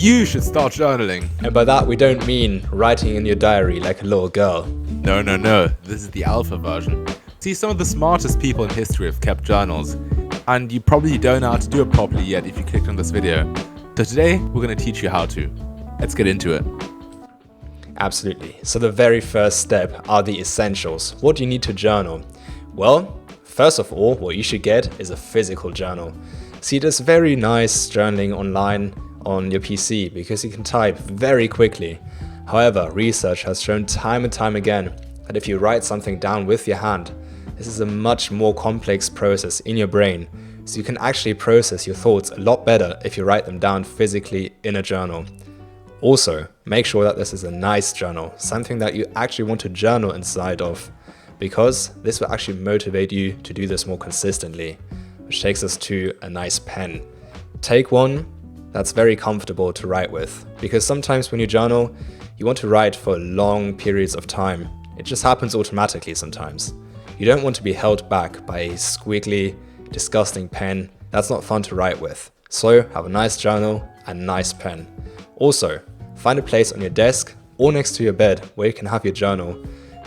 you should start journaling. And by that, we don't mean writing in your diary like a little girl. No, no, no. This is the alpha version. See, some of the smartest people in history have kept journals, and you probably don't know how to do it properly yet if you clicked on this video. So today, we're going to teach you how to. Let's get into it. Absolutely. So the very first step are the essentials. What do you need to journal? Well, first of all, what you should get is a physical journal. See, there's very nice journaling online on your PC because you can type very quickly. However, research has shown time and time again that if you write something down with your hand, this is a much more complex process in your brain. So you can actually process your thoughts a lot better if you write them down physically in a journal. Also, make sure that this is a nice journal, something that you actually want to journal inside of, because this will actually motivate you to do this more consistently, which takes us to a nice pen. Take one that's very comfortable to write with, because sometimes when you journal, you want to write for long periods of time. It just happens automatically sometimes. You don't want to be held back by a squiggly, disgusting pen. That's not fun to write with. So have a nice journal and a nice pen. Also, find a place on your desk or next to your bed where you can have your journal.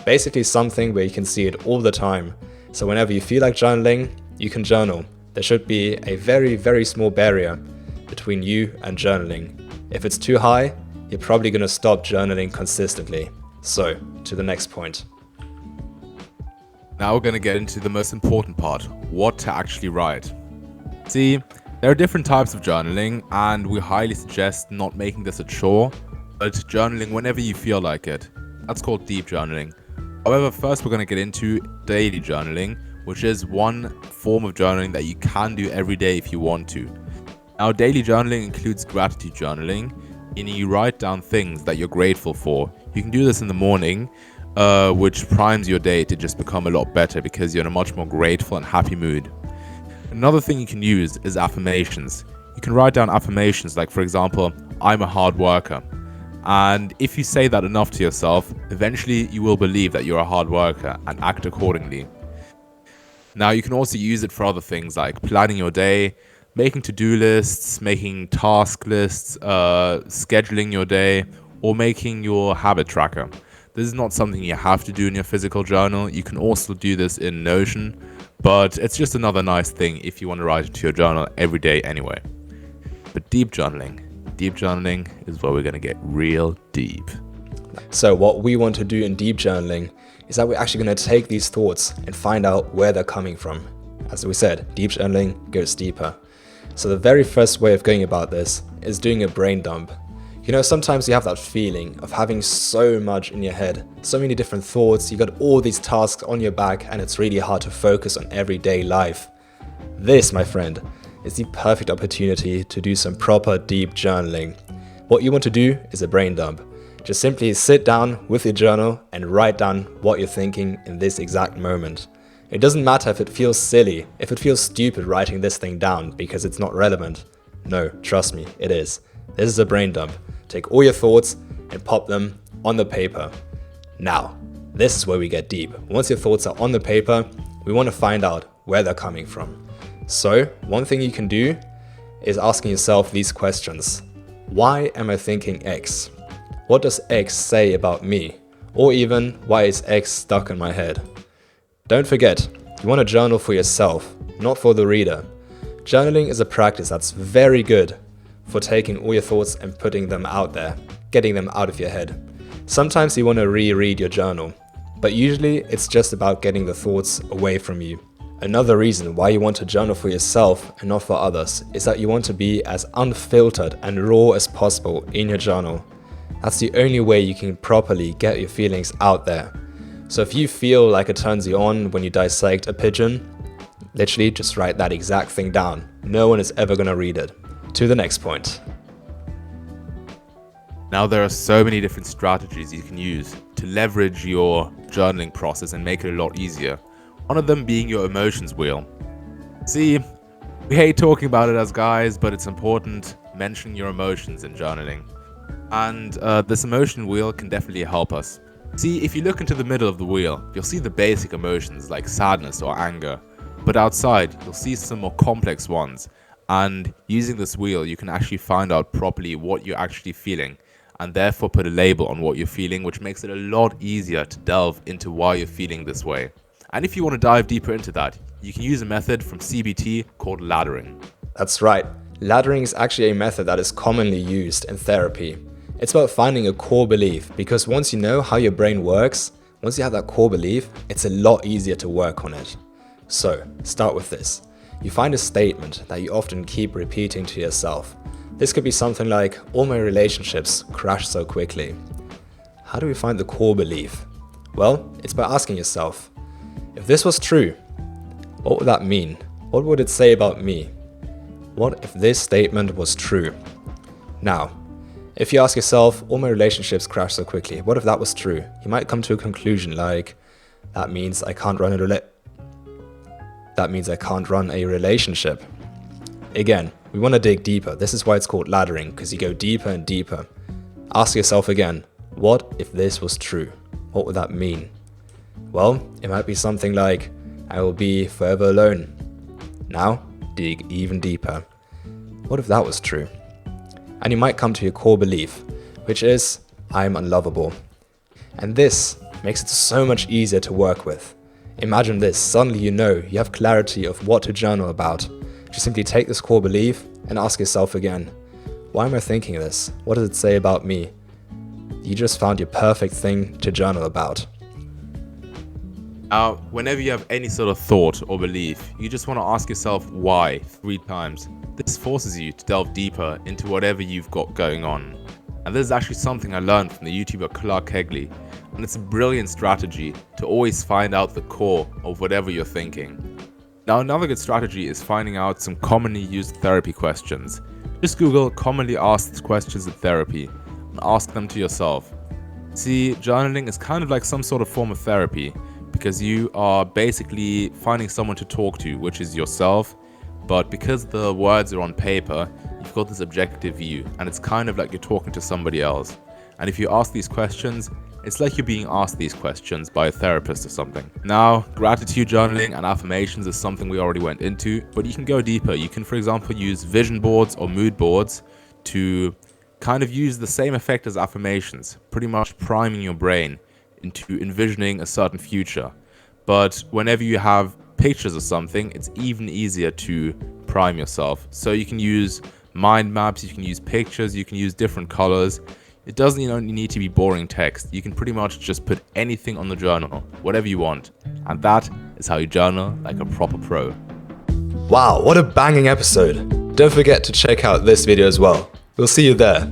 Basically something where you can see it all the time. So whenever you feel like journaling, you can journal. There should be a very, very small barrier between you and journaling. If it's too high, you're probably going to stop journaling consistently. So, to the next point. Now we're going to get into the most important part, what to actually write. See, there are different types of journaling, and we highly suggest not making this a chore, but journaling whenever you feel like it. That's called deep journaling. However, first we're going to get into daily journaling, which is one form of journaling that you can do every day if you want to. Now, daily journaling includes gratitude journaling, meaning you write down things that you're grateful for. You can do this in the morning, which primes your day to just become a lot better because you're in a much more grateful and happy mood. Another thing you can use is affirmations. You can write down affirmations like, for example, I'm a hard worker. And if you say that enough to yourself, eventually you will believe that you're a hard worker and act accordingly. Now, you can also use it for other things like planning your day, making to-do lists, making task lists, scheduling your day, or making your habit tracker. This is not something you have to do in your physical journal. You can also do this in Notion, but it's just another nice thing if you want to write into your journal every day anyway. But deep journaling is where we're going to get real deep. So what we want to do in deep journaling is that we're actually going to take these thoughts and find out where they're coming from. As we said, deep journaling goes deeper. So the very first way of going about this is doing a brain dump. You know, sometimes you have that feeling of having so much in your head, so many different thoughts, you got all these tasks on your back and it's really hard to focus on everyday life. This, my friend, is the perfect opportunity to do some proper deep journaling. What you want to do is a brain dump. Just simply sit down with your journal and write down what you're thinking in this exact moment. It doesn't matter if it feels silly, if it feels stupid writing this thing down because it's not relevant. No, trust me, it is. This is a brain dump. Take all your thoughts and pop them on the paper. Now, this is where we get deep. Once your thoughts are on the paper, we want to find out where they're coming from. So, one thing you can do is asking yourself these questions. Why am I thinking X? What does X say about me? Or even, why is X stuck in my head? Don't forget, you want to journal for yourself, not for the reader. Journaling is a practice that's very good for taking all your thoughts and putting them out there, getting them out of your head. Sometimes you want to reread your journal, but usually it's just about getting the thoughts away from you. Another reason why you want to journal for yourself and not for others is that you want to be as unfiltered and raw as possible in your journal. That's the only way you can properly get your feelings out there. So if you feel like it turns you on when you dissect a pigeon, literally just write that exact thing down. No one is ever going to read it. To the next point. Now, there are so many different strategies you can use to leverage your journaling process and make it a lot easier. One of them being your emotions wheel. See, we hate talking about it as guys, but it's important mentioning your emotions in journaling. And this emotion wheel can definitely help us. See, if you look into the middle of the wheel, you'll see the basic emotions like sadness or anger. But outside, you'll see some more complex ones. And using this wheel, you can actually find out properly what you're actually feeling and therefore put a label on what you're feeling, which makes it a lot easier to delve into why you're feeling this way. And if you want to dive deeper into that, you can use a method from CBT called laddering. That's right. Laddering is actually a method that is commonly used in therapy. It's about finding a core belief, because once you know how your brain works, once you have that core belief, it's a lot easier to work on it. So, start with this. You find a statement that you often keep repeating to yourself. This could be something like, all my relationships crash so quickly. How do we find the core belief? Well, it's by asking yourself, if this was true, what would that mean? What would it say about me? What if this statement was true? Now, if you ask yourself, all my relationships crash so quickly, what if that was true? You might come to a conclusion like, that means I can't run a relationship. Again, we want to dig deeper. This is why it's called laddering, because you go deeper and deeper. Ask yourself again, what if this was true? What would that mean? Well, it might be something like, I will be forever alone. Now, dig even deeper. What if that was true? And you might come to your core belief, which is, I am unlovable. And this makes it so much easier to work with. Imagine this, suddenly you know, you have clarity of what to journal about. Just simply take this core belief and ask yourself again, why am I thinking this? What does it say about me? You just found your perfect thing to journal about. Now, whenever you have any sort of thought or belief, you just want to ask yourself why 3 times. This forces you to delve deeper into whatever you've got going on. And this is actually something I learned from the YouTuber Clark Kegley, and it's a brilliant strategy to always find out the core of whatever you're thinking. Now, another good strategy is finding out some commonly used therapy questions. Just Google commonly asked questions in therapy and ask them to yourself. See, journaling is kind of like some sort of form of therapy, because you are basically finding someone to talk to, which is yourself, but because the words are on paper, you've got this objective view, and it's kind of like you're talking to somebody else. And if you ask these questions, it's like you're being asked these questions by a therapist or something. Now, gratitude journaling and affirmations is something we already went into, but you can go deeper. You can, for example, use vision boards or mood boards to kind of use the same effect as affirmations, pretty much priming your brain into envisioning a certain future. But whenever you have pictures of something, it's even easier to prime yourself. So you can use mind maps, you can use pictures, you can use different colors. It doesn't only need to be boring text. You can pretty much just put anything on the journal, whatever you want. And that is how you journal like a proper pro. Wow, what a banging episode. Don't forget to check out this video as well. We'll see you there.